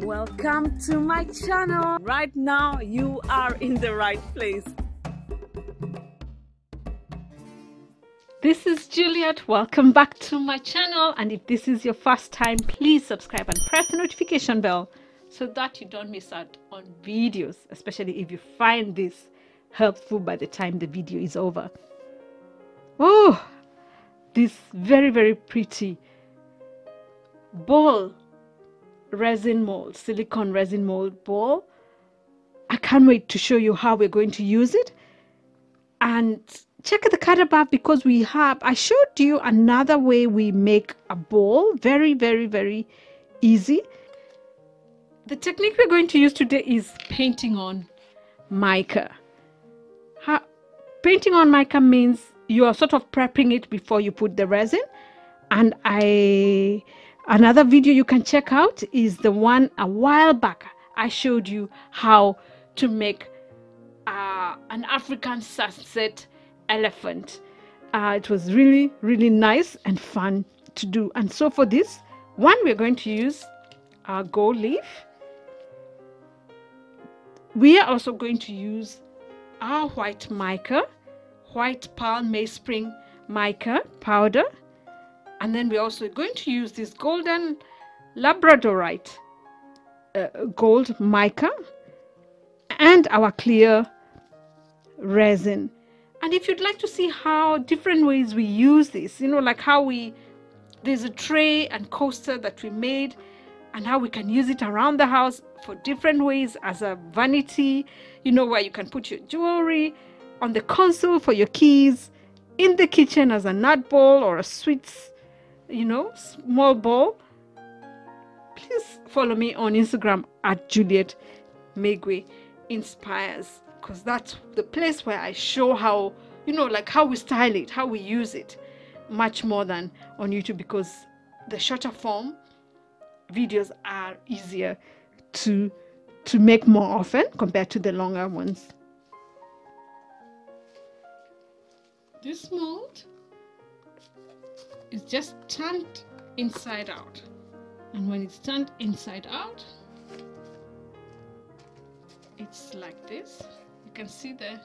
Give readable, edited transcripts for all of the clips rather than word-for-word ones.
Welcome to my channel. Right now you are in the right place. This is Juliet. Welcome back to my channel, and if this is your first time, please subscribe and press the notification bell so that you don't miss out on videos, especially if you find this helpful by the time the video is over. Oh, this very pretty bowl, resin mold, silicone resin mold bowl. I can't wait to show you how we're going to use it. And check the card above, because I showed you another way we make a bowl. Very easy. The technique we're going to use today is painting on mica. Painting on mica means you are sort of prepping it before you put the resin. And another video you can check out is the one a while back. I showed you how to make an African sunset elephant. It was really nice and fun to do. And so for this one, we're going to use our gold leaf. We are also going to use our white mica, white pearl MEYSPRING mica powder. And then we're also going to use this golden labradorite gold mica and our clear resin. And if you'd like to see how different ways we use this, like how there's a tray and coaster that we made, and how we can use it around the house for different ways as a vanity, where you can put your jewelry, on the console for your keys, in the kitchen as a nut bowl or a sweets, small bowl. Please follow me on Instagram at Juliet Migwi Inspires, because that's the place where I show how, like how we style it, how we use it, much more than on YouTube, because the shorter form videos are easier to make more often compared to the longer ones. This mold is just turned inside out, and when it's turned inside out, it's like this. You can see the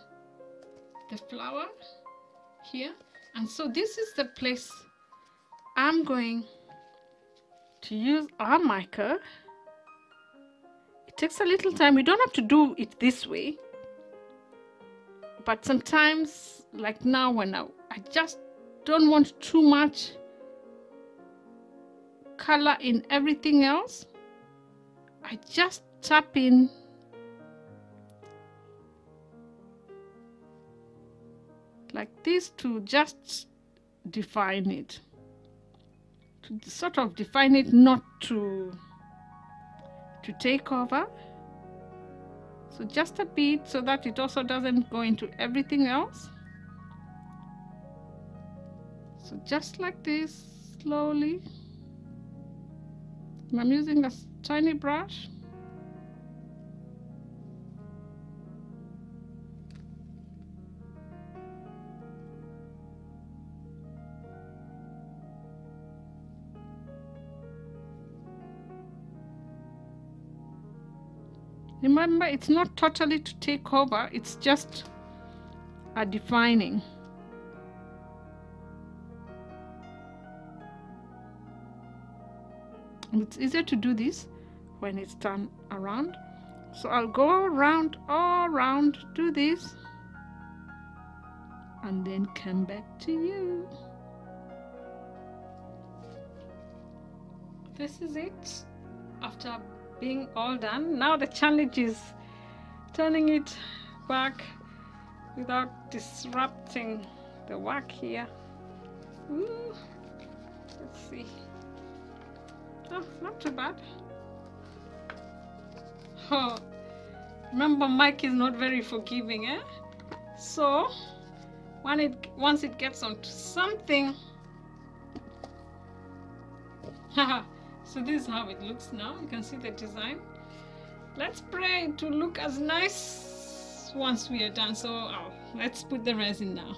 flower here, and so this is the place I'm going to use our mica. It takes a little time. We don't have to do it this way, but sometimes, like now, when I just don't want too much color in everything else, I just tap in like this to just define it, to sort of define it, not to take over. So just a bit, so that it also doesn't go into everything else. So just like this, slowly. I'm using a tiny brush. Remember, it's not totally to take over, it's just a defining. And it's easier to do this when it's turned around. So I'll go around, all around, do this, and then come back to you. This is it after being all done. Now the challenge is turning it back without disrupting the work here. Ooh, let's see. Oh, not too bad. Oh, remember, Mike is not very forgiving, eh? So once it gets onto something, so this is how it looks now. You can see the design. Let's pray to look as nice once we are done. So let's put the resin now.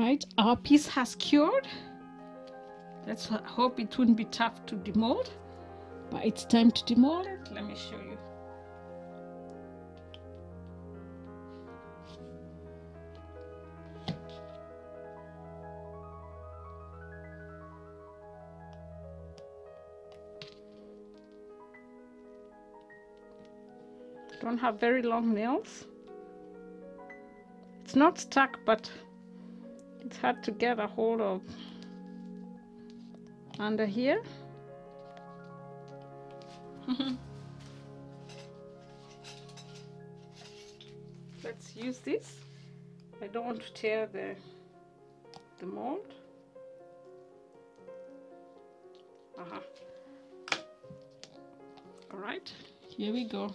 right, our piece has cured. Let's hope it wouldn't be tough to demold, but it's time to demold it. Let me show you. Don't have very long nails. It's not stuck, but it's hard to get a hold of under here. Let's use this. I don't want to tear the mold. All right, here we go.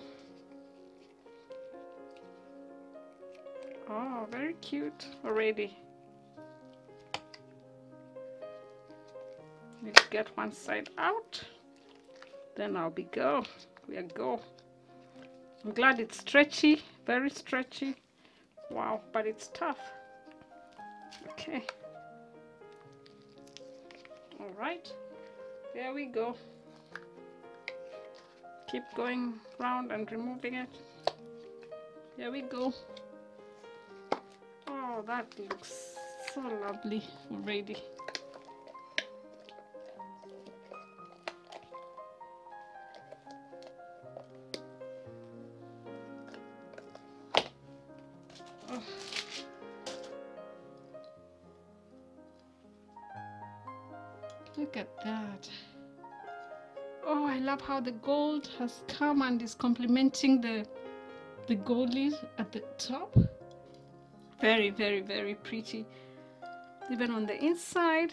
Oh, very cute already. Need to get one side out, then I'll be go. We are go. I'm glad it's stretchy, very stretchy. Wow, but it's tough. Okay. All right, there we go. Keep going round and removing it. There we go. Oh, that looks so lovely already. Oh. Look at that. Oh, I love how the gold has come and is complementing the goldies at the top. Very, very, very pretty. Even on the inside.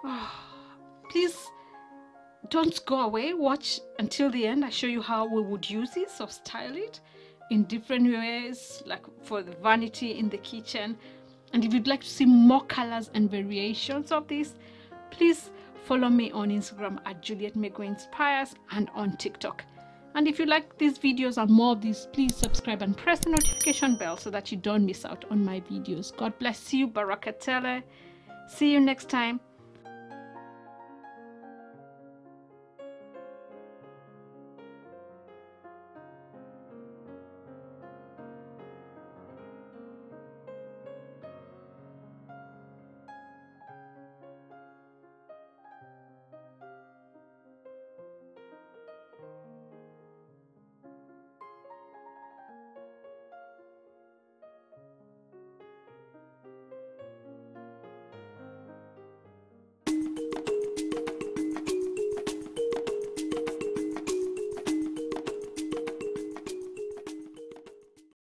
Oh, please don't go away. Watch until the end. I show you how we would use this or style it in different ways, like for the vanity in the kitchen. And if you'd like to see more colors and variations of this, please follow me on Instagram at Juliet Migwi Inspires and on TikTok. And if you like these videos and more of these, please subscribe and press the notification bell so that you don't miss out on my videos. God bless you. Barakatele. See you next time.